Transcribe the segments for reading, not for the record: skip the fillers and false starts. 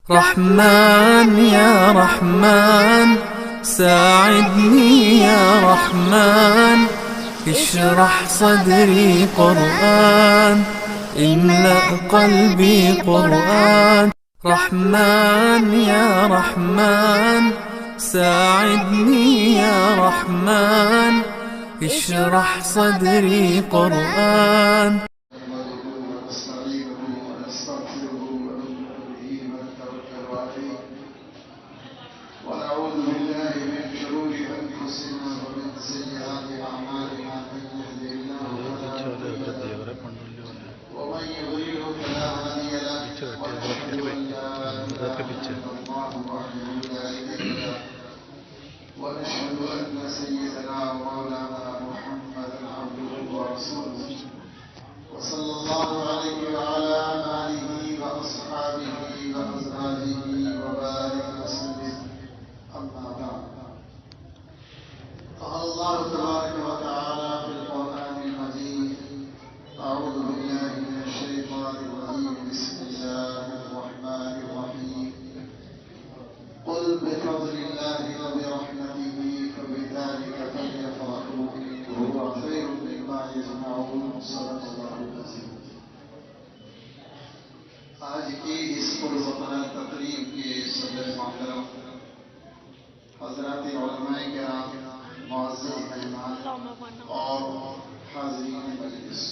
رحمن يا رحمن ساعدني يا رحمن اشرح صدري قرآن املأ قلبي قرآن رحمن يا رحمن ساعدني يا رحمن اشرح صدري قرآن ونعوذ بالله من شرور أنفسنا ومن سيئات أعمالنا من يهده الله فلا مضل له ومن يضلل فلا هادي له وأشهد أن لا إله إلا الله وحده لا شريك له ونشهد أن سيدنا ومولانا محمدا عبده ورسوله وصلى الله عليه وعلى آله وأصحابه وأزواجه وبارك وسلم أما بعد قال الله تبارك وتعالى في القرآن المجيد أعوذ بالله من الشيطان الرجيم بسم الله الرحمن الرحيم قل بفضل الله وبرحمته فبذلك فليفرحوا هو خير مما يجمعون صدق الله العظيم. آج کی اس پرسکونہ تقریب کے صدر محترم حضرات علماء کرام، معزز مہمان اور حاضرین مجلس،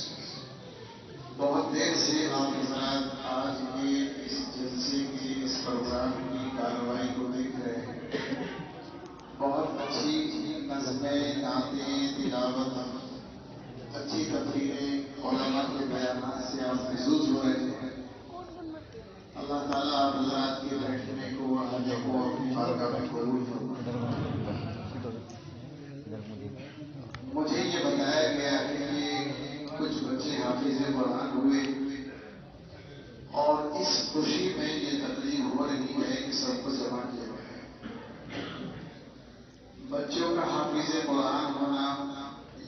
بہت دیر سے آپ حضرات آج کے اس جلسے کے اس پروگرام کی کارروائی کو دیکھ رہے ہیں. بہت اچھی نظمیں، نعتیں، تلاوت، اچھی تقریریں، علماء کے بیانات سے آپ محظوظ ہو رہے ہیں. اللہ تعالیٰ آپ حضرات کے بیٹھنے کو آنے کو اپنی بارگاہ میں قبول فرمائے. مجھے یہ بتایا گیا ہے کہ کچھ بچے حافظ قرآن ہوئے اور اس خوشی میں یہ تقریر ہو رہی ہے کہ سب کو جمع کیا گیا ہے. بچوں کا حافظ قرآن ہونا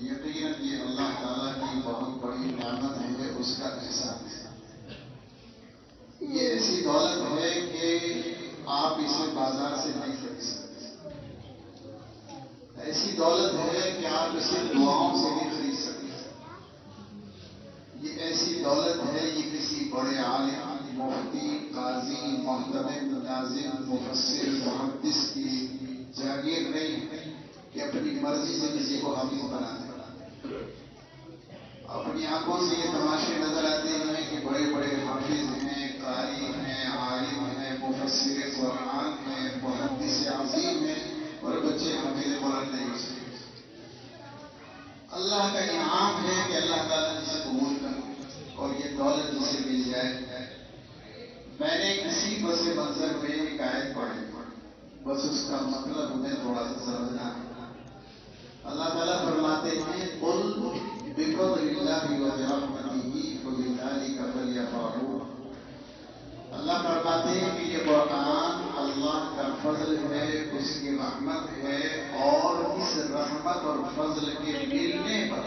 یقیناً یہ اللہ تعالیٰ کی بہت بڑی نعمت ہے، اس کا احسان ہے. یہ ایسی دولت ہے کہ آپ اسے بازار سے نہیں خرید سکتے. ایسی دولت ہے کہ آپ اسے دعاؤں سے نہیں خرید سکتے. یہ ایسی دولت ہے، یہ کسی بڑے عالم، مفتی، قاضی، محتمم، ناظم، مفسر، محدث کی جاگیر نہیں کہ اپنی مرضی سے کسی کو حافظ بنا دے. اپنی آنکھوں سے یہ تماشے نظر آتے ہیں کہ بڑے بڑے حافظ ہیں، قاری ہیں، عالم ہیں، مفسر قرآن ہیں، محدث عظیم ہیں، اور بچے حافظ قرآن نہیں ہو سکتے. اللہ کا انعام ہے کہ اللہ تعالیٰ جسے قبول کر اور یہ دولت جسے مل جائے. میں نے کسی پس منظر میں ایک آیت پڑھی، بس اس کا مطلب ہمیں تھوڑا سا سمجھنا ہے. اللہ تعالیٰ فرماتے ہیں قل بفضل اللہ وبرحمتہ فبذلک فلیفرحوا. اللہ فرماتے ہیں کہ یہ قرآن اللہ کا فضل ہے، اس کی رحمت ہے، اور اس رحمت اور فضل کے ملنے پر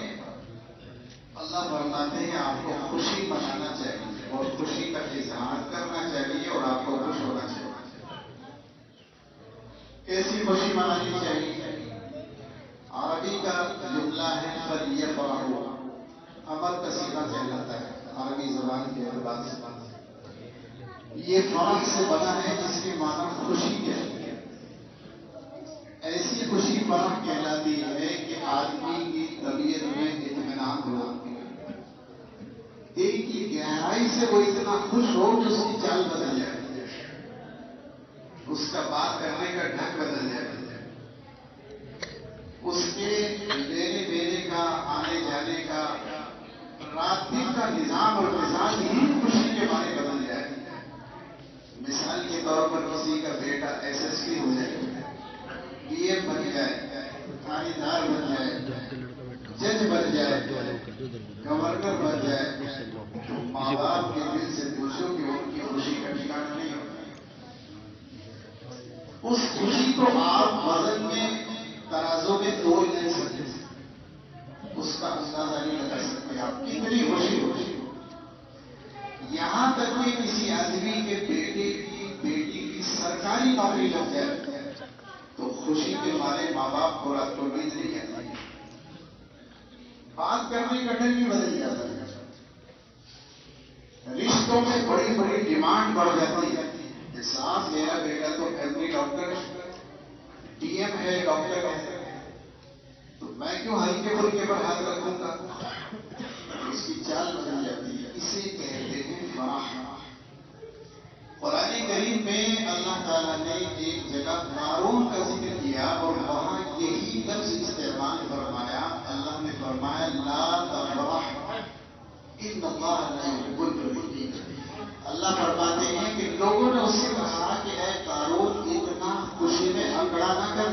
اللہ فرماتے ہیں آپ کو خوشی منانا چاہیے اور خوشی کا اظہار کرنا چاہیے اور آپ کو خوش ہونا چاہیے. کیسی خوشی منانی چاہیے؟ عربی کا جملہ ہے فلیفرحوا، امر کا صیغہ کہلاتا ہے عربی زبان کے اعتبار سے. یہ فرح سے بنا ہے جس کے معنی خوشی کہتے ہیں. ایسی خوشی فرح کہلاتی ہے کہ آدمی کی طبیعت میں اطمینان ہو، دل کی گہرائی سے وہ اتنا خوش ہو کہ اس کی چال بدل جائے، اس کا بات کرنے کا ڈھنگ بدل جائے، اس کے لینے دینے کا، آنے جانے کا، رات دن کا نظام اور مزاج ہی خوشی کے معنی بدل جائے. مثال کے طور پر کسی کا بیٹا SSP ہو جائے، DM بن جائے، تھانے دار بن جائے، جج بن جائے، گورنر بن جائے، ماں باپ کے دل سے پوچھو کہ ان کی خوشی کا ٹھکانا نہیں ہوتا. اس خوشی کو آپ وزن میں، ترازو میں توڑ نہیں سکتے، اس کا اندازہ نہیں لگا سکتے آپ کتنی خوشی ہوگی. یہاں تک کہ کسی آدمی کے بیٹے کی بیٹی نوکری لگ جائے تو خوشی کے مارے ماں باپ کو رات کو نیند نہیں آتی، بات کرنے کا ڈھنگ بھی بدل جاتا ہے، رشتوں میں بڑی بڑی ڈیمانڈ بڑھ جاتی ہے کہ صاحب میرا بیٹا تو فیملی ڈاکٹر ڈی ایم ہے، ڈاکٹر ہے، تو میں کیوں ہلکے پھلکے پر ہاتھ رکھوں گا؟ اس کی چال بدل جاتی ہے، اسے کہتے ہیں فرح۔ قرآن کریم میں اللہ تعالیٰ نے ایک جگہ قارون کا ذکر کیا اور وہاں یہی لفظ استعمال فرمایا۔ اللہ نے فرمایا لا تفرح ان اللہ لا يحب الفرحین۔ اللہ فرماتے ہیں کہ لوگوں نے اس سے کہا کہ اے قارون اتنا خوشی میں اکڑا نہ کر،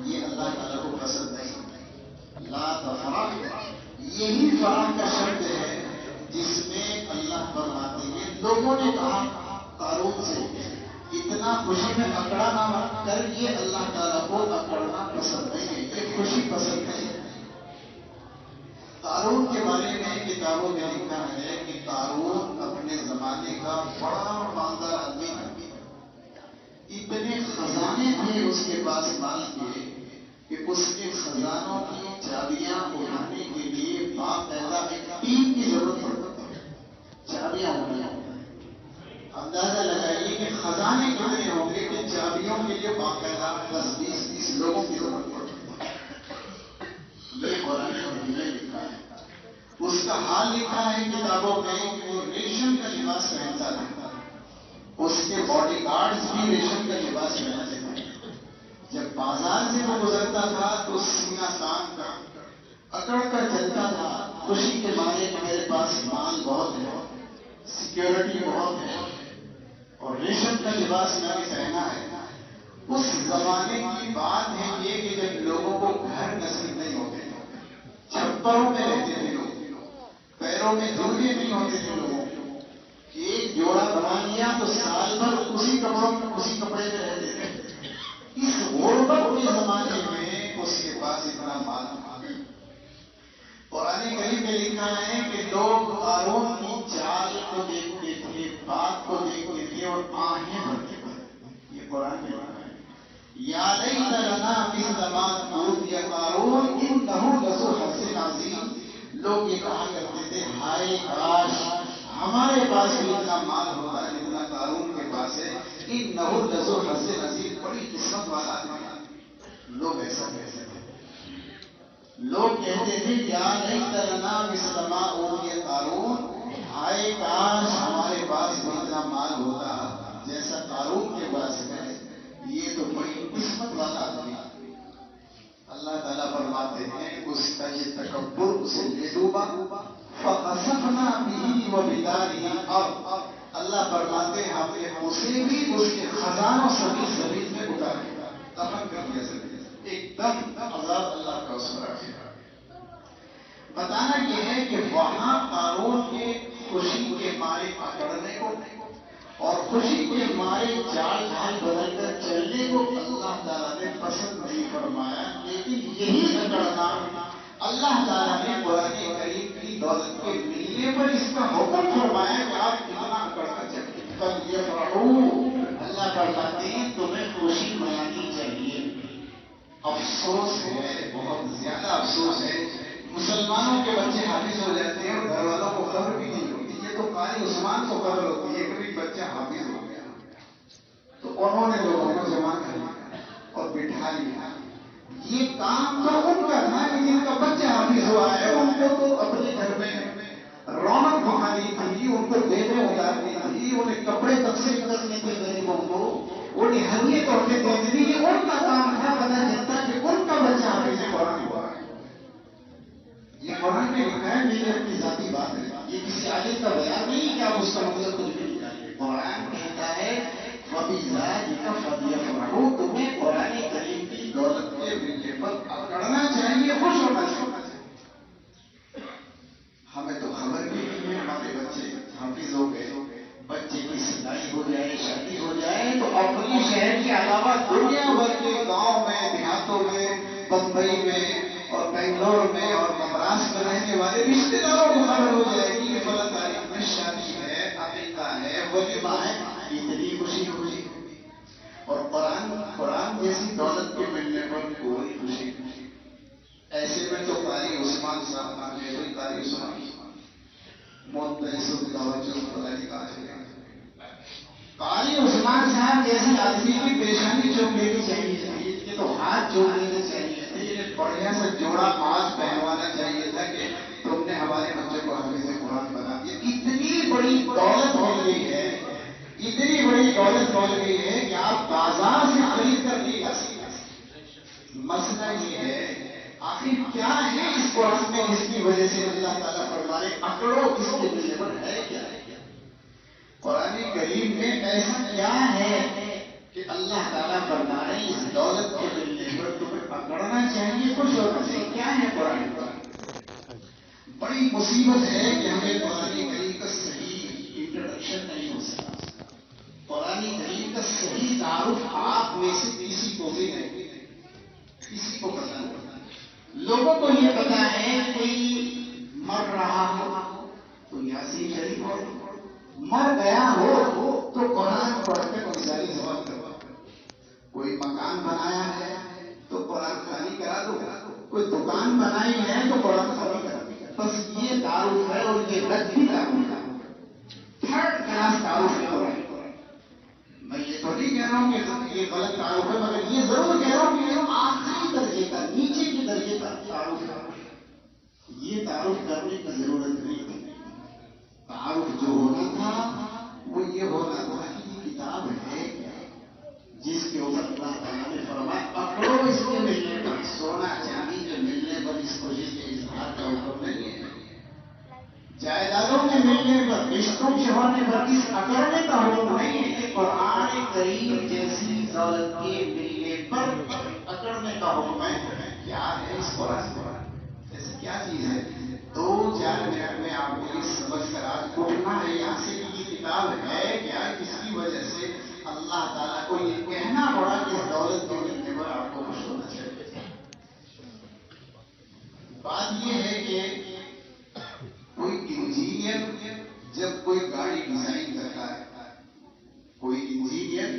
یہ اللہ تعالیٰ کو پسند نہیں۔ لا تفرح یہی فرح کا شبد ہے جس میں اللہ فرماتے ہیں لوگوں نے کہا قارون سے اتنا خوشی میں اکڑا نہ کر، یہ اللہ تعالیٰ کو اکڑنا پسند نہیں ہے، یہ خوشی پسند نہیں ہے۔ قارون کے بارے میں کتابوں میں لکھا ہے کہ قارون اپنے زمانے کا بڑا مالدار آدمی تھا، اتنے خزانے تھے اس کے پاس مال کے کہ اس کے خزانوں کی چابیاں اٹھانے کے لیے باقاعدہ ایک ٹیم کی ضرورت پڑتی ہے، چابیاں اٹھانا۔ اندازہ لگائیے کہ خزانے کتنے ہوں گے کہ چابیوں کے لیے باقاعدہ 10-20 لوگوں کی ضرورت پڑتی ہے۔ یہ قرآن کریم میں لکھا ہے۔ اس کا حال لکھا ہے کتابوں میں کہ وہ ریشم کا لباس پہنتا تھا، اس کے باڈی گارڈز بھی ریشم کا لباس پہنتے تھے۔ جب بازار سے وہ گزرتا تھا تو سینہ تان کا اکڑ کر چلتا تھا، خوشی کے مارے میرے پاس مال بہت ہے، سیکیورٹی بہت ہے اور ریشم کا لباس میں نے پہنا ہے۔ اس زمانے کی بات ہے یہ کہ جب لوگوں کو گھر نصیب نہیں ہوتے، چھپروں میں رہتے تھے لوگ، پیروں میں جوتے نہیں ہوتے تھے لوگوں، ایک جوڑا بنا لیا تو سال بھر اسی کپڑے میں رہتے تھے۔ اس غربت کے زمانے میں اس کے پاس اتنا مال تھا۔ قرآن کریم میں لکھا ہے کہ لوگ قارون کی چال کو دیکھتے تھے، بات کو دیکھتے تھے اور آہیں بھرتے تھے۔ یہ قرآن میں لکھا ہے یا لیت لنا مثل ما اوتی قارون انہ لذو حظ عظیم۔ لوگ یہ کہا کرتے تھے ہائے کاش ہمارے پاس بھی اتنا مال ہوتا ہے جتنا قارون کے پاس ہے، انہ لذو حظ عظیم، بڑی قسمت والا آدمی۔ لوگ ایسا کہتے تھے، لوگ کہتے تھے یا لیت لنا مثل ما اوتی قارون، ہائے کاش ہمارے پاس بھی اتنا مال ہوتا جیسا قارون کے پاس ہے، یہ تو بڑی قسمت والا آدمی۔ اللہ تعالیٰ فرماتے ہیں اس کا یہ تکبر اسے لے ڈوبا، فخسفنا به وبداره الارض۔ اللہ فرماتے ہیں ہم نے اسے بھی اس کے خزانوں سبھی زمین میں اتار دیا، دفن کر دیا زمین، ایک دم عذاب اللہ کا اس پر آ گیا۔ بتانا یہ ہے کہ وہاں قارون کے خوشی کے مارے پکڑنے کو اور خوشی کے مارے چال ڈھال بدل کر چلنے کو اللہ تعالیٰ نے پسند نہیں فرمایا، لیکن یہی اکڑنا اللہ تعالیٰ نے قرآن کریم کی دولت کے ملنے پر اس کا حکم فرمایا کہ آپ کتنا اکڑ کر چلیں۔ اللہ فرماتے ہیں تمہیں خوشی منانی چاہیے۔ افسوس ہے، بہت زیادہ افسوس ہے، مسلمانوں کے بچے حافظ ہو جاتے ہیں اور گھر والوں کو خبر بھی نہیں ہوتی۔ یہ تو قاری عثمان کو خبر ہوتی ہے کہ بھائی بچہ حافظ ہو گیا تو انہوں نے لوگوں کو جمع کر لیا اور بٹھا لیا۔ یہ کام تو ان کا تھا کہ جن کا بچہ حافظ ہوا ہے ان کو تو اپنے گھر میں رونق دکھانی تھی، ان کو دینے اتارنی تھی، انہیں کپڑے تقسیم کرنے تھے غریبوں کو، انہیں ہدیے تحفے دینے تھے، یہ ان کا کام تھا۔ پتہ چلتا کہ ان کا بچہ حافظ قرآن ہوا ہے۔ یہ قرآن میں لکھا ہے، میری اپنی ذاتی بات ہے، یہ کسی عالم کا بیان نہیں کہ آپ اس کا مطلب کچھ بھی نکالیں۔ قرآن کہتا ہے وَبِذَلِكَ فَلْيَفْرَحُوا، تمہیں قرآن کریم کی دولت کے ملنے پر اکڑنا چاہیے، خوش ہونا چاہیے۔ ہمیں تو خبر بھی نہیں ہے، ہمارے بچے حافظ ہو گئے، بچے کی سلائی ہو جائے، شادی ہو جائے تو اپنی شہر کے علاوہ دنیا بھر کے گاؤں میں، دیہاتوں میں، بمبئی میں اور بنگلور میں اور مہاراشٹر میں رہنے والے رشتے داروں کو خبر ہو جائے گی کہ فلاں تاریخ میں شادی ہے، عقیقہ ہے، ولیمہ ہے، اتنی خوشی ہوگی۔ جیسے آدمی کی پیشانی چوم لینی چاہیے تھی، یہ تو ہاتھ جوڑ لینے چاہیے تھے، یہ بڑھیا سے جوڑا ہاتھ پہنوانا چاہیے تھا کہ تم نے ہمارے بچوں کو حافظ قرآن بنا دیا۔ اتنی بڑی دولت ہو گئی ہے، اتنی بڑی دولت ہو گئی ہے کہ آپ بازار سے خرید کر نہیں لا سکتے۔ مسئلہ یہ ہے آخر کیا ہے اس قرآن میں جس کی وجہ سے اللہ تعالیٰ فرمانے اکڑو اس کے دل پر ہے کیا ہے؟ قرآن کریم میں ایسا کیا ہے کہ اللہ تعالیٰ فرما رہے ہیں اس دولت کے ملنے پر تمہیں پکڑنا چاہیے، خوش ہونا چاہیے؟ کیا ہے قرآن پر؟ بڑی مصیبت ہے کہ ہمیں قرآن کریم کا صحیح انٹروڈکشن نہیں ہو سکا، قرآن کریم کا صحیح تعارف آپ میں سے کسی کو بھی نہیں، کسی کو پتا نہیں۔ لوگوں کو یہ پتا ہے کوئی مر رہا ہو تو یاسین شریف ہو، مر گیا ہو تو قرآن پڑھ کے گزاری جواب کرو، کوئی مکان بنایا ہے تو قرآن خانی کرا دو، کوئی دکان بنائی ہے تو قرآن خانی کرا دو۔ بس یہ تعارف ہے اور یہ رد بھی تعارف ہے، تھرڈ کلاس تعارف ہے۔ میں یہ تو نہیں کہہ رہا ہوں کہ یہ غلط تعارف ہے، مگر یہ ضرور کہہ رہا ہوں کہ یہ آخری درجے کا، نیچے کے درجے کا تعارف ہے۔ یہ تعارف کرنے کی ضرورت نہیں تھی، تعارف جو ہونا تھا وہ یہ ہونا تھا کہ یہ کتاب ہے جس کے اوپر اللہ تعالیٰ نے فرمایا پکڑو اس کے ملنے پر، سونا چاندی کے ملنے پر اس خوشی کے اظہار کا حکم نہیں ہے، جائیدادوں کے ملنے پر، رشتوں کے ہونے پر اس اکڑنے کا حکم نہیں ہے کہ قرآن کریم جیسی دولت کے ملنے پر اکڑنے کا حکم ہے۔ کیا ہے اس قرآن پر؟ ایسی کیا چیز ہے؟ 2-4 منٹ میں آپ کو یہ سمجھ کر آج اٹھنا ہے یہاں سے کہ یہ کتاب ہے کیا، کس کی وجہ سے اللہ تعالیٰ کو یہ کہنا پڑا کہ دولت کے ملنے پر آپ کو خوش ہونا چاہیے۔ بات یہ ہے کہ کوئی انجینئر جب کوئی گاڑی ڈیزائن کرتا ہے، کوئی انجینئر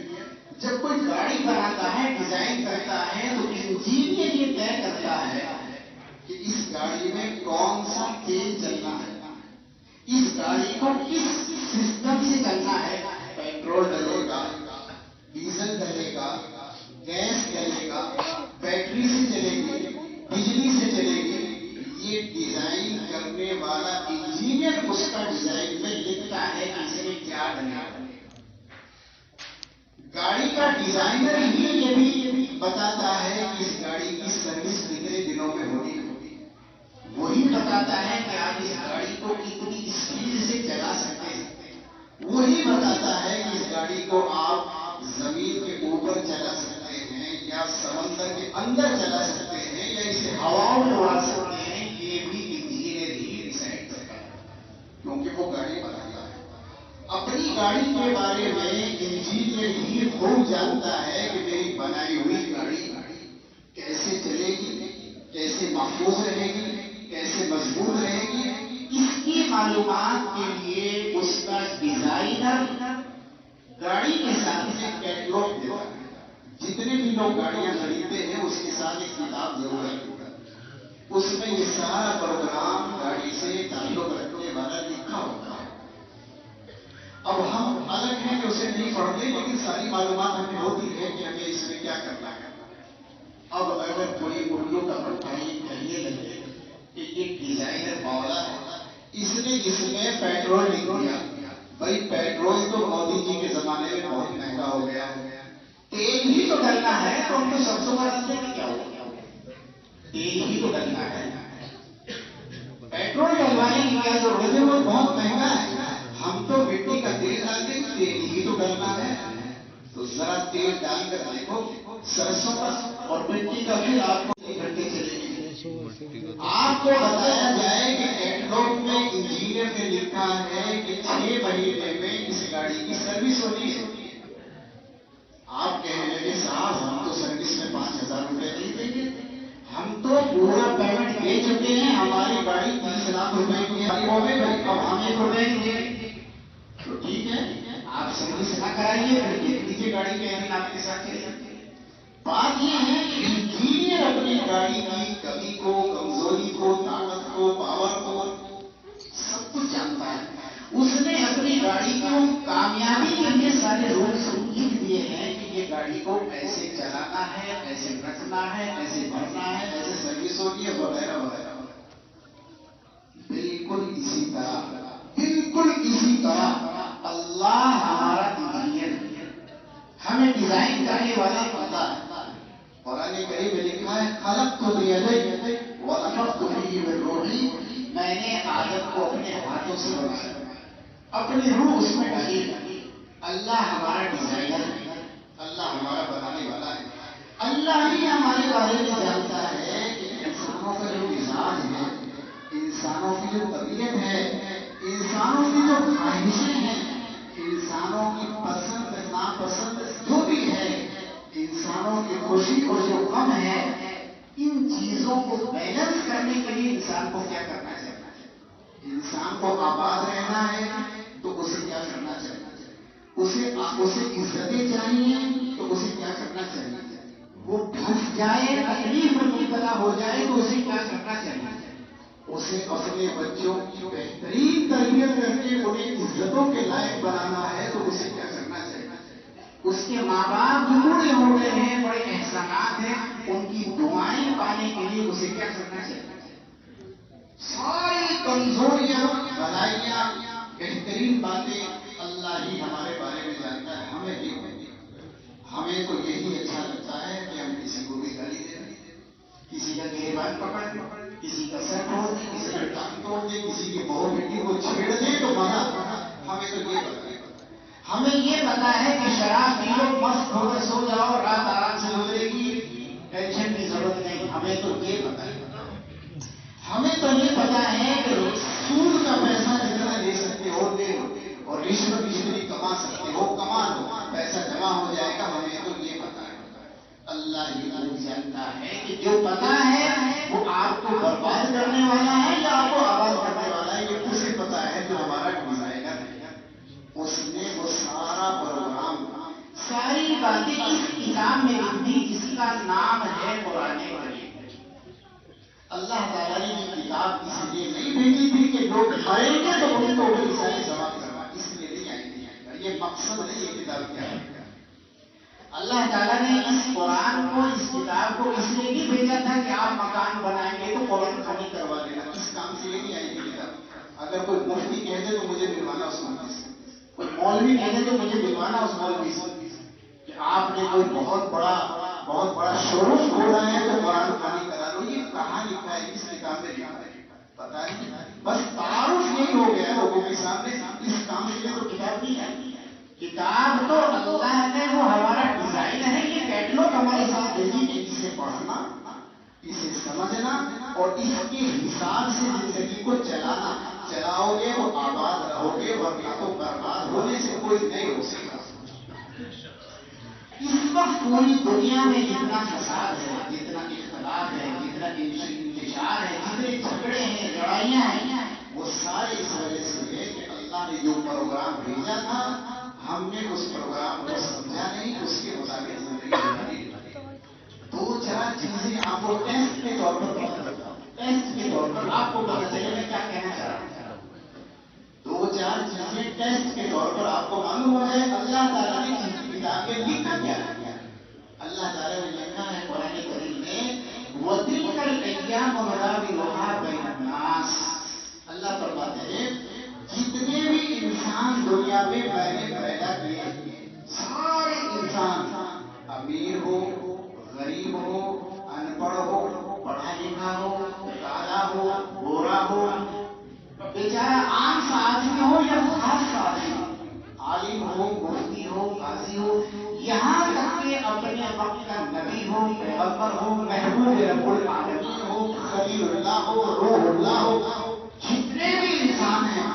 جب کوئی گاڑی بناتا ہے، ڈیزائن کرتا ہے، تو انجینئر یہ طے کرتا ہے کہ اس گاڑی میں کون سا تیل چلنا ہے، اس گاڑی کو کس سسٹم سے چلنا ہے، پیٹرول ڈلے گا، ڈیزل ڈلے گا، گیس ڈلے گا، بیٹری سے چلے گی، بجلی سے چلے گی۔ یہ ڈیزائن کرنے والا انجینئر اس کا ڈیزائن میں لکھتا ہے کہ اس میں کیا ڈلنا ہے۔ گاڑی کا ڈیزائنر ہی یہ بھی بتاتا ہے کہ اس گاڑی کی سروس کتنے دنوں میں ہونی ہے، وہی بتاتا ہے کہ آپ اس گاڑی کو کتنی اسپیڈ سے چلا سکتے ہیں، وہی بتاتا ہے کہ اس گاڑی کو آپ زمین کے اوپر چلا سکتے ہیں یا سمندر کے اندر چلا سکتے ہیں یا اسے ہواؤں میں اڑا سکتے ہیں۔ یہ بھی انجینئر ہی ڈیسائڈ کرتا ہے کیونکہ وہ گاڑی بناتا ہے۔ اپنی گاڑی کے بارے میں انجینئر ہی خوب جانتا ہے کہ میری بنائی ہوئی گاڑی کیسے چلے گی، کیسے محفوظ رہے گی، کیسے مضبوط رہے گی۔ اس کی معلومات کے لیے اس کا ڈیزائنر گاڑی کے ساتھ ایک کیٹلاگ دیتا ہے۔ جتنے بھی لوگ گاڑیاں خریدتے ہیں اس کے ساتھ ایک کتاب ضرور ہے، اس میں یہ سارا پروگرام گاڑی سے تعلق رکھنے والا لکھا ہوتا ہے۔ اب ہم الگ ہیں کہ اسے نہیں پڑھتے، لیکن ساری معلومات ہمیں ہوتی ہے کہ ہمیں اس میں کیا کرنا ہے۔ اب اگر کوئی اردو کا پٹھا یہ کہنے لگے کہ یہ ڈیزائنر مولا ہے، اس نے اس میں پیٹرول لکھ دیا، بھائی پیٹرول تو مودی جی کے زمانے میں بہت مہنگا ہو گیا، تیل ہی تو ڈلنا ہے، تو ہم تو سب سے بڑا کہ کیا ہو، تیل ہی تو ڈلنا ہے، پیٹرول ڈلوانے کی کیا ضرورت ہے، وہ بہت مہنگا ہے، ہم تو مٹی کا تیل ڈالتے ہیں، تیل ہی تو ڈلنا ہے۔ تو ذرا تیل ڈال کر دیکھو سرسوں کا اور مٹی کا، پھر آپ کو 1 گھنٹے چلے گی۔ آپ کو بتایا جائے کہ کیٹلاگ میں انجینئر نے لکھا ہے کہ 6 مہینے میں اس گاڑی کی سروس ہونی ہے۔ آپ کہنے لگے صاحب ہم تو سروس میں 5,000 روپے نہیں دیں گے، ہم تو پورا پیمنٹ دے چکے ہیں، ہماری گاڑی 30 لاکھ روپے کی ہے، اب ہم 1 روپے نہیں دیں گے۔ تو ٹھیک ہے آپ سروس نہ کرائیے، پھر دیکھ لیجیے گاڑی کے دن آپ کے ساتھ چلے جاتے ہیں۔ بات یہ ہے کہ انجینئر اپنی گاڑی کی کمی کو، کمزوری کو، طاقت کو، پاور کو سب کچھ جانتا ہے۔ اس نے اپنی گاڑی کو کامیابی کے لیے سارے رولز لکھ دیے ہیں کھانا ہے، ایسے رکھنا ہے، ایسے بھرنا ہے، ایسے سروس ہونی ہے، وغیرہ وغیرہ۔ بالکل اسی طرح اللہ ہمارا انجینئر ہے، ہمیں ڈیزائن کرنے والا اللہ ہے۔ قرآن کریم میں لکھا ہے خلقت بیدی ونفخت فیہ من روحی، میں نے آدم کو اپنے ہاتھوں سے بنایا، اپنی روح اس میں ڈالی۔ اللہ ہمارا ڈیزائنر ہے، اللہ ہمارا بنانے والا ہے۔ اللہ ہی ہمارے بارے میں جانتا ہے کہ انسانوں کا جو مزاج ہے، انسانوں کی جو طبیعت ہے، انسانوں کی جو خواہشیں ہیں، انسانوں کی پسند ناپسند جو بھی ہے، انسانوں کی خوشی اور جو غم ہے، ان چیزوں کو بیلنس کرنے کے لیے انسان کو کیا کرنا چاہیے؟ انسان کو آباد رہنا ہے تو اسے کیا کرنا چاہیے؟ اسے عزتیں چاہیے تو اسے کیا کرنا چاہیے؟ وہ پھنس جائے، تکلیف میں مبتلا ہو جائے تو اسے کیا کرنا چاہیے؟ اسے اپنے بچوں کی بہترین تربیت کر کے انہیں عزتوں کے لائق بنانا ہے تو اسے کیا کرنا چاہیے؟ اس کے ماں باپ جو بوڑھے ہو گئے ہیں، بڑے احسانات ہیں، ان کی دعائیں پانے کے لیے اسے کیا کرنا چاہیے؟ ساری کمزوریاں، بھلائیاں، بہترین باتیں اللہ ہی ہمارے بارے میں جانتا ہے، ہمیں تو یہی اچھا لگتا ہے کہ ہم کسی کو بھی گالی دے دیں، کسی کا گریبان پکڑ دیں، کسی کا سر توڑ دیں، کسی کا ٹانگ توڑ دیں، کسی کی بہو بیٹی کو چھیڑ دیں تو مزہ۔ ہمیں تو یہ پتا ہے، ہمیں یہ پتا ہے کہ شراب پی لو، مست ہو کر سو جاؤ، رات آرام سے گزرے گی، ٹینشن کی ضرورت نہیں۔ ہمیں تو یہ پتا ہے، ہمیں تو یہ پتا ہے کہ سود کا پیسہ جتنا لے سکتے ہو لے لو، اور رشوت جتنی کما سکتے ہو کما لو، پیسہ جمع ہو جائے گا۔ ہمیں تو یہ پتا ہے، اللہ ہی خوب جانتا ہے کہ جو پتا ہے وہ آپ کو برباد کرنے والا ہے یا آپ کو آباد کرنے والا ہے، یہ اسے پتا ہے جو ہمارا ڈیزائنر ہے۔ اس نے وہ سارا پروگرام، ساری باتیں اس کتاب میں لکھ دی، جس کا نام ہے قرآن کریم۔ اللہ تعالیٰ نے یہ کتاب اس لیے نہیں بھیجی تھی کہ لوگ مریں گے تو ان کو وہی ساری سوال کرنا، اس لیے نہیں آئی تھی، یہ مقصد نہیں یہ کتاب کیا ہے۔ اللہ تعالیٰ نے اس قرآن کو، اس کتاب کو اس لیے نہیں بھیجا تھا کہ آپ مکان بنائیں گے تو قرآن خانی کروا دینا، اس کام سے یہ نہیں آئی تھی کتاب۔ اگر کوئی مفتی کہہ دے تو مجھے ملوانا اس مفتی سے، کوئی مولوی کہہ دے تو مجھے ملوانا اس مولوی سے کہ آپ نے کوئی بہت بڑا شو روم کھولا ہے تو قرآن خانی کرا لو۔ یہ کہاں لکھا ہے؟ اس کتاب میں لکھا ہے؟ پتا نہیں، بس تعارف نہیں ہو گیا لوگوں کے سامنے، اس کام کے لیے تو کتاب نہیں ہے۔ کتاب تو اللہ نے، وہ ہمارا ڈیزائن ہے، یہ کیٹلاگ ہمارے ساتھ بھیجی کہ اسے پڑھنا، اسے سمجھنا اور اس کے حساب سے زندگی کو چلانا۔ چلاؤ گے وہ آباد رہو گے، ورنہ تو برباد ہونے سے کوئی نہیں ہو سکتا۔ اس وقت پوری دنیا میں جتنا فساد ہے، جتنا اختلاف ہے، جتنا انتشار ہے، جتنے جھگڑے ہیں، لڑائیاں ہیں، وہ سارے اس وجہ سے ہے کہ اللہ نے جو پروگرام بھیجا تھا، ہم نے اس پروگرام کو سمجھا نہیں، اس کے مطابق زندگی گزاری۔ دو چار چیزیں آپ کو ٹیسٹ کے طور پر پتہ لگتا ہوں، ٹیسٹ کے طور پر آپ کو پتہ چلے میں کیا کہنا چاہ رہا ہوں۔ دو چار چیزیں ٹیسٹ کے طور پر آپ کو معلوم ہو جائے اللہ تعالیٰ نے اس کتاب میں لکھا کیا ہے۔ اللہ تعالیٰ نے لکھا ہے قرآن کریم میں وَتِلْكَ الْأَيَّامُ نُدَاوِلُهَا بَيْنَ النَّاسِ۔ اللہ فرماتے ہیں جتنے بھی انسان دنیا میں میں نے پیدا کیے، سارے انسان، امیر ہو، غریب ہو، ان پڑھ ہو، پڑھا لکھا ہو، کالا ہو، گورا ہو، بیچارہ عام سا آدمی ہو یا خاص سا آدمی، عالم ہو، مفتی ہو، قاضی ہو، یہاں تک کہ اپنے وقت کا نبی ہو، پیغمبر ہو، محبوب رب العالمین ہو، خلیل اللہ ہو، روح اللہ ہو، جتنے بھی انسان ہیں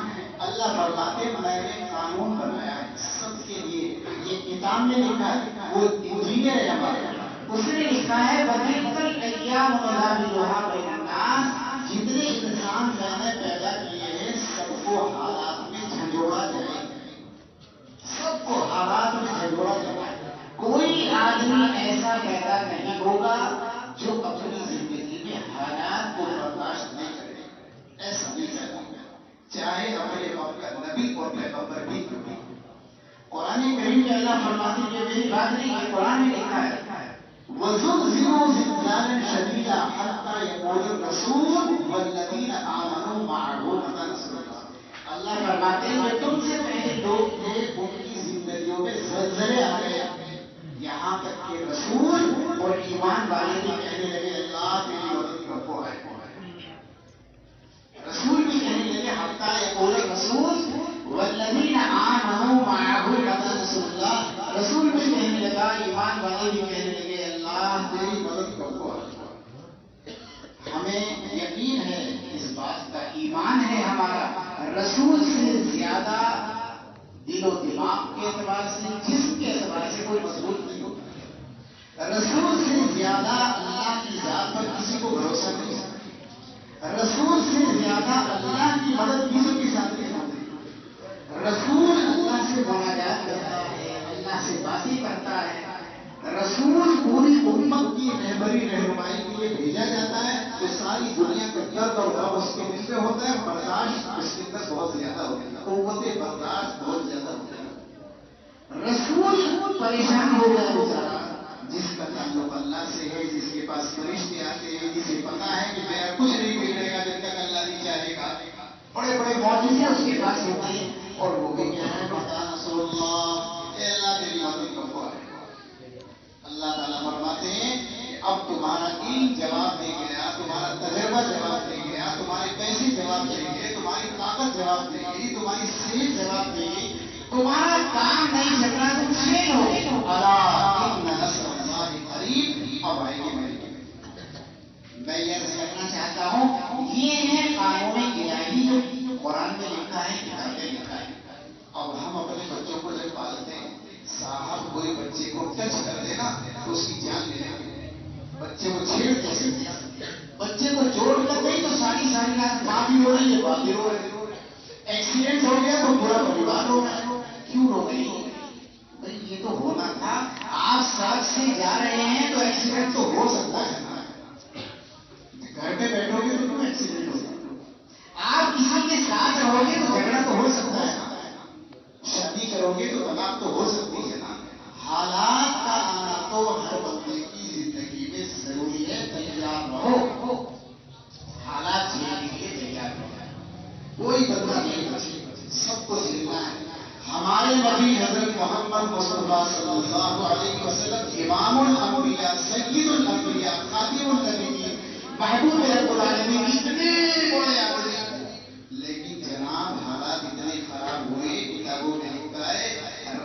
اللہ فرماتے میں نے قانون بنایا ہے سب کے لیے۔ یہ کتاب میں لکھا ہے، وہ انجینئر ہے ہمارا، اس نے لکھا ہے وَتِلْكَ الْأَيَّامُ نُدَاوِلُهَا بَيْنَ النَّاسِ۔ جتنے انسان میں نے پیدا کیے ہیں سب کو حالات میں جھنجھوڑا جائے گا، سب کو حالات میں جھنجھوڑا جائے گا۔ کوئی آدمی ایسا پیدا نہیں ہوگا جو اپنی زندگی میں حالات کو برداشت نہیں کرے، ایسا نہیں پیدا ہوگا، چاہے اپنے وقت کا نبی اور پیغمبر بھی کیوں نہیں۔ قرآن کریم میں اللہ فرماتے ہیں، یہ میری بات نہیں، یہ قرآن میں لکھا ہے وزلزلوا زلزالا شديدا حتى يقول الرسول والذين آمنوا معه متى نصر الله. اللہ فرماتے ہیں کہ تم سے پہلے لوگ تھے ان کی زندگیوں میں زلزلے آ گئے یہاں تک کہ رسول اور ایمان والے بھی کہنے لگے اللہ تیری مدد کرو ہے. رسول بھی کہنے لگے حتیٰ یقول الرسول والذین آمنوا معه متى نصر اللہ. رسول بھی کہنے لگا ایمان والے بھی کہنے لگے اللہ تیری مدد کرو ہے. ہمیں یقین ہے اس بات کا ایمان ہے ہمارا رسول سے زیادہ دل و دماغ کے اعتبار سے جسم کے اعتبار سے کوئی مضبوط نہیں ہوتا. رسول سے زیادہ اللہ کی ذات پر کسی کو بھروسہ نہیں ہے. رسول سے زیادہ اللہ کی مدد کسی کے ساتھ نہیں ہوتی. رسول اللہ سے مناجات کرتا ہے اللہ سے باتیں کرتا ہے. رسول پوری امت کی رہبری رہنمائی کے لیے بھیجا جاتا ہے تو ساری دنیا کا درد اور غم اس کے دل میں ہوتا ہے. برداشت اس کے اندر بہت زیادہ ہوتی ہے قوت برداشت بہت زیادہ ہوتی ہے. رسول پریشان ہو گیا بیچارہ جس کا تعلق اللہ سے ہے جس کے پاس فرشتے آتے ہیں جسے پتا ہے کہ میرا کچھ نہیں بگڑے گا جب تک اللہ نہیں چاہے گا. بڑے بڑے معجزے اس کے پاس ہوتے ہیں اور وہ بھی کیا ہے متى نصر اللہ اے اللہ تیری مدد کرو ہے. اللہ تعالیٰ فرماتے ہیں کہ اب تمہارا علم جواب دے گیا تمہارا تجربہ جواب دے گیا تمہارے پیسے جواب دیں گے تمہاری طاقت جواب دے گی تمہاری صحت جواب دے گی تمہارا کام نہیں چل رہا تم فیل ہو. الا ان نصر اللہ قریب. اب آئے گی میں یہ کہنا چاہتا ہوں یہ ہے قانون الہی جو قرآن میں لکھا ہے کتاب میں لکھا ہے. اب ہم اپنے بچوں کو جب پالتے ہیں صاحب کوئی بچے کو ٹچ کر دے نا تو اس کی جان لے لیں گے. بچے کو چھیڑ کیسے دیا بچے کو چوٹ لگ گئی تو ساری رات ماں بھی ہو رہی ہے باپ بھی رو رہے. ایکسیڈنٹ ہو گیا تو پورا پریوار ہو گیا. کیوں رو گئی بھائی یہ تو ہونا تھا. آپ سڑک سے جا رہے ہیں تو ایکسیڈنٹ تو ہو سکتا ہے نا. گھر پہ بیٹھو گے تو کیوں ایکسیڈنٹ ہوگا. آپ کسی کے ساتھ رہو گے تو جھگڑا تو ہو سکتا ہے نا. شادی کرو گے تو طلاق تو ہو سکتی ہے نا. حالات کا آنا تو ہر بندے کی زندگی میں ضروری ہے. تیار رہو حالات جھیلنے کے لیے تیار رہو. کوئی بندہ نہیں بچے سب کو جھیلنا ہے. ہمارے نبی حضرت محمد مصطفیٰ صلی اللہ علیہ وسلم امام الانبیاء سید الانبیاء خاتم النبیین محبوب رب العالمین اتنے بڑے آدمی لیکن جناب حالات اتنے خراب ہوئے کتابوں میں لکھا ہے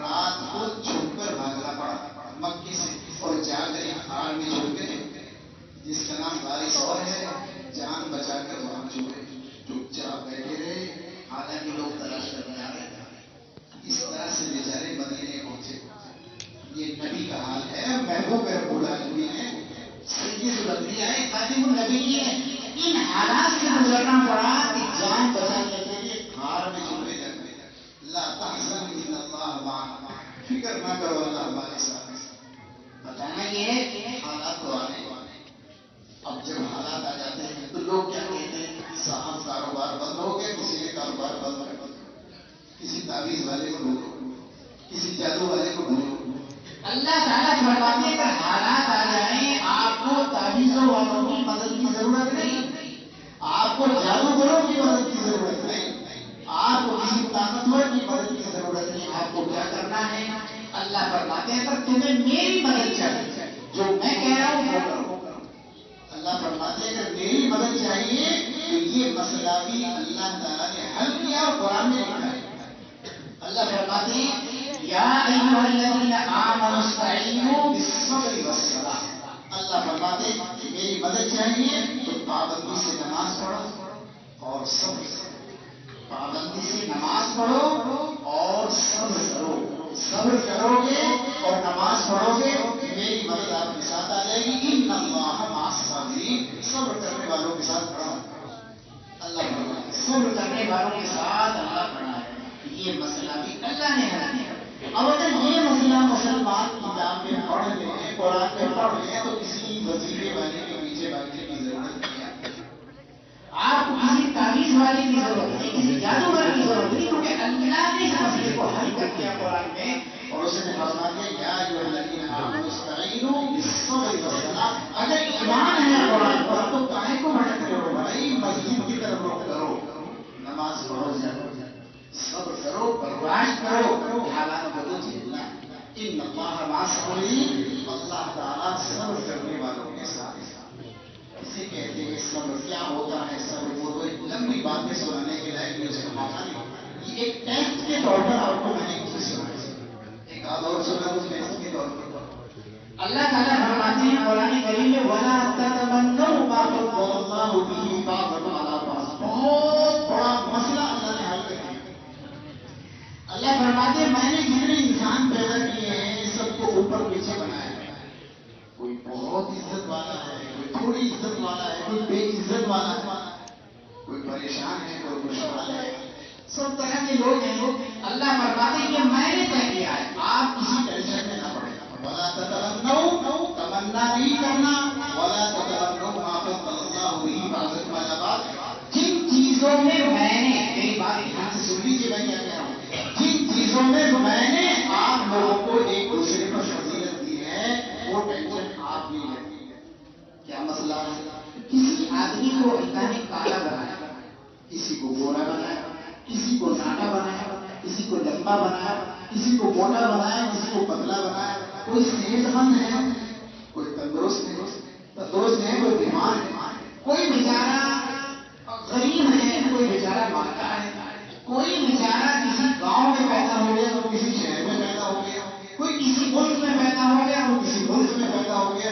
رات کو چھپ کر بھاگنا پڑا مکے سے اور جا کر ایک پہاڑ میں چھپ گئے جس کا نام بارش اور ہے. جان بچا کر وہاں چھپے چپ چاپ بیٹھے رہے حالانکہ لوگ تلاش کرنے آ رہے تھے. اس طرح سے بیچارے مدینے پہنچے. یہ نبی کا حال ہے. محبوب رب العالمین ہے سید الانبیاء ہے خاتم النبی ہے. ان حالات سے گزرنا پڑا کہ جان بچانے کے لیے غار میں چھپے جاتے. لا تحزن ان اللہ معنا. فکر نہ کرو اللہ ہمارے ساتھ. بتانا یہ ہے کہ حالات تو آنے. اب جب حالات آ جاتے ہیں تو لوگ کیا کہتے ہیں صاحب کاروبار بند ہو گیا. کسی نے کاروبار بند کر دیا. کسی تعویذ والے کو ڈھونڈو کسی جادو والے کو ڈھونڈو. اللہ تعالیٰ فرماتے ہیں اگر حالات آ جائیں آپ کو تعویذوں والوں کی مدد کی ضرورت نہیں. آپ کو جادوگروں کی مدد کی ضرورت نہیں. آپ کو کسی طاقتور کی مدد کی ضرورت نہیں. آپ کو کیا کرنا ہے اللہ فرماتے ہیں اگر تمہیں میری مدد چاہیے جو میں کہہ رہا ہوں وہ کرو. اللہ فرماتے ہیں اگر میری مدد چاہیے تو یہ مسئلہ بھی اللہ تعالیٰ نے حل کیا اور قرآن میں لکھا ہے. اللہ فرماتے ہیں یا ایھا الذین آمنوا استعینوا بالصبر والصلاۃ. اللہ فرماتے ہیں کہ میری مدد چاہیے تو پابندی سے نماز پڑھو اور صبر کرو. پابندی سے نماز پڑھو اور صبر کرو. صبر کرو گے اور نماز پڑھو گے میری مدد آپ کے ساتھ آ جائے گی. ان اللہ مع الصابرین. صبر کرنے والوں کے ساتھ کھڑا ہے اللہ فرماتے ہیں. صبر کرنے والوں کے ساتھ اللہ کھڑا ہے. یہ مسئلہ بھی اللہ نے حل کیا. اب اگر یہ مسئلہ مسلمان کتاب میں پڑھ لیں قرآن میں پڑھ لیں تو کسی وظیفے والے کے پیچھے بھاگنے کی ضرورت نہیں ہے. آپ کو کسی تعویذ والے کی ضرورت نہیں کسی جادوگر کی ضرورت نہیں کیونکہ اللہ نے اس مسئلے کو حل کر دیا قرآن میں. اور اس نے فرمایا یا ایھا الذین آمنوا استعینوا الصبر والصلاة. اگر ایمان ہے قرآن پر تو کاہے کو بھٹک رہے ہو بھائی؟ مسجد کی طرف رخ کرو، نماز پڑھو، صبر کرو، برداشت کرو، حالات بدل جائے. ان اللہ مع الصابرین، اللہ تعالیٰ صبر کرنے والوں کے ساتھ. اسے کہتے ہیں صبر. کیا ہوتا ہے صبر؟ وہ تو لمبی باتیں سنانے کے لائق نہیں، اس کا موقع نہیں. یہ ایک ٹیسٹ کے طور پر آپ کو میں نے کچھ سنا، ایک آدھ اور سنا اس ٹیسٹ کے طور پر. اللہ تعالیٰ فرماتے ہیں قرآن کریم میں وَلَا تَتَمَنَّوْا مَا فَضَّلَ اللَّهُ بِهِ بَعْضَكُمْ عَلَىٰ بَعْضٍ. بہت بڑا مسئلہ اللہ نے حل کر دیا. اللہ فرماتے ہیں میں نے جتنے انسان پیدا کیے ہیں سب کو اوپر پیچھے بنایا ہے. کوئی بہت عزت والا ہے، کوئی تھوڑی عزت والا ہے، کوئی بے عزت والا ہے، کوئی پریشان ہے، کوئی خوشحال ہے، سب طرح کے لوگ ہیں. اللہ فرماتے ہیں یہ میں نے طے کیا ہے، آپ کسی ٹینشن میں نہ پڑے. وَلَا تَتَمَنَّوْا، تمنا نہیں کرنا. وَلَا تَتَمَنَّوْا مَا فَضَّلَ اللَّهُ بِهِ بَعْضَكُمْ عَلَىٰ بَعْضٍ. جن چیزوں میں میں نے، میری بات دھیان سے سن لیجیے میں کیا کہہ رہا ہوں، جن چیزوں میں میں نے آپ لوگوں کو ایک دوسرے پر فضیلت دی ہے وہ ٹینشن آپ نہیں لیتے. کیا مسئلہ ہے؟ کسی آدمی کو اللہ نے کالا بنایا، کسی کو گورا بنایا، کسی کو ناٹا بنایا، کسی کو لمبا بنایا، کسی کو موٹا بنایا، کسی کو پتلا بنایا. کوئی صحت مند ہے، کوئی تندرست ہے، کوئی بیمار ہے، کوئی بیچارہ غریب ہے، کوئی بیچارہ مالدار ہے، کوئی بیچارہ کسی گاؤں میں پیدا ہو گیا تو کسی شہر میں پیدا ہو گیا، کوئی کسی ملک میں پیدا ہو گیا اور کسی ملک میں پیدا ہو گیا.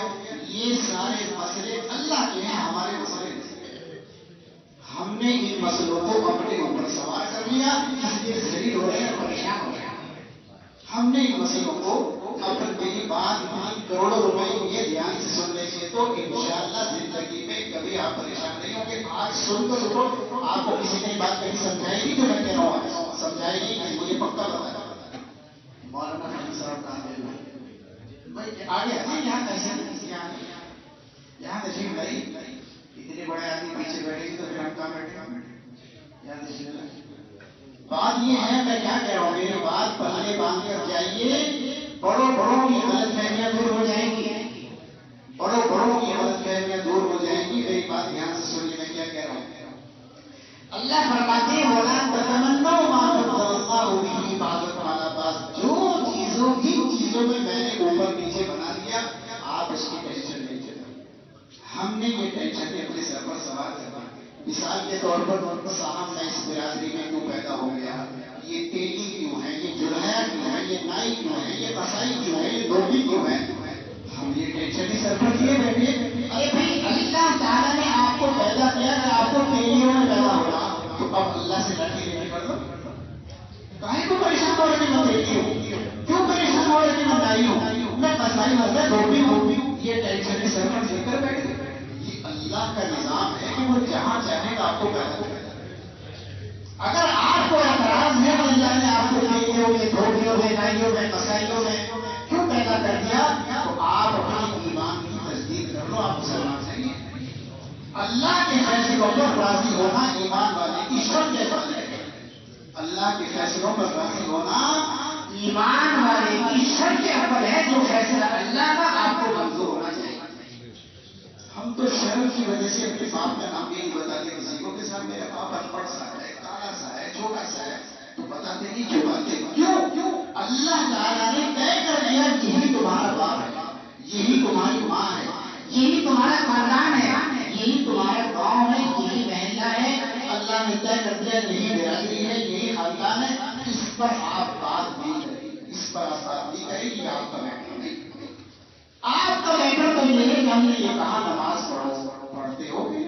یہ سارے مسئلے اللہ کے ہیں، ہمارے مسئلے نہیں. ہم نے ان مسئلوں کو اپنے اوپر سوار کر لیا، اس لیے ذلیل ہو رہے ہیں، پریشان ہو رہے ہیں. ہم نے ان مسئلوں کو اپنے میری بات 3 کروڑ روپے یہ دھیان سے سن لیجیے تو انشاءاللہ زندگی میں کبھی آپ پریشان نہیں ہوں گے. آج سن کر اٹھو، آپ کو کسی نے بات کہیں سمجھائے گی تو میں کہہ رہا ہوں سمجھائے گی کہ مجھے پکا بتا. مولانا خان صاحب کہاں گئے بھائی؟ آگے آئے یہاں تشریف، یہاں تشریف لائی. اتنے بڑے آدمی پیچھے بیٹھے گی تو پھر ہم کہاں بیٹھے؟ یہاں تشریف لائی. بات یہ ہے، میں کیا کہہ رہا ہوں، میری بات پلے باندھ کر جائیے. بڑوں کی غلط فہمیاں دور ہو جائیں گی، بڑوں کی غلط فہمیاں دور ہو جائیں گی. میری بات دھیان سے سنیے میں کیا کہہ رہا ہوں. اللہ فرماتے ہیں وَلَا تَتَمَنَّوْا مَا فَضَّلَ اللَّهُ بِهِ بَعْضَكُمْ عَلَىٰ بَعْضٍ. جن چیزوں میں میں نے اوپر نیچے بنا دیا آپ اس کی ٹینشن نہیں چلے. ہم نے یہ ٹینشن اپنے سر پر سوار کر دی. مثال کے طور پر صاحب میں اس برادری میں کیوں پیدا ہو گیا، یہ تیلی کیوں ہے، یہ جرحیا کیوں ہے، یہ نائی کیوں ہے، یہ قصائی کیوں ہے، یہ دھوبی کیوں ہے، ہم یہ ٹینشن ہی سر پر لیے بیٹھے. ارے بھائی اللہ تعالیٰ نے آپ کو پیدا کیا کہ آپ کو تیلیوں میں پیدا ہوگا تو اب اللہ سے لاٹھی لے کے کر دو. کاہے کو پریشان ہو رہے میں تیلی ہوں، کیوں پریشان ہو رہے کہ میں نائی ہوں، میں قصائی ہوں، میں دھوبی ہوں. یہ ٹینشن ہی سر پر لے کر بیٹھ گئے. اللہ کا نظام ہے کہ وہ جہاں چاہے گا آپ کو پیدا کرے. اگر آپ کو اعتراض ہے کہ اللہ نے آپ کو تیلیوں میں، دھوبیوں میں، نائیوں میں، قصائیوں میں کیوں پیدا کر دیا تو آپ اپنے ایمان کی تصدیق کر لو، آپ مسلمان نہیں ہیں. اللہ کے فیصلوں پر راضی ہونا ایمان والے کی شرط ہے. اللہ کے فیصلوں پر راضی ہونا ایمان والے کی شرط اول ہے. جو فیصلہ اللہ کا آپ کو منظور ہونا چاہیے. ہم تو شرم کی وجہ سے اپنے باپ کا نام بھی نہیں بتاتے کسی کو کہ صاحب میرا باپ انپڑھ سا ہے، کالا سا ہے، چھوٹا سا ہے، تو بتاتے نہیں چھپاتے. کیوں؟ اللہ تعالیٰ نے طے کر دیا یہی تمہارا باپ ہے، یہی تمہاری ماں ہے، یہی تمہارا خاندان ہے، یہی تمہارا گاؤں ہے، یہی محلہ ہے. اللہ نے طے کر دیا یہی برادری ہے، یہی خاندان ہے. اس پر آپ بات نہیں کریں گے، اس پر آپ بات نہیں کریں گے. آپ کا میٹر نہیں، آپ کا میٹر تو یہ ہے کہ ہم نے یہ کہا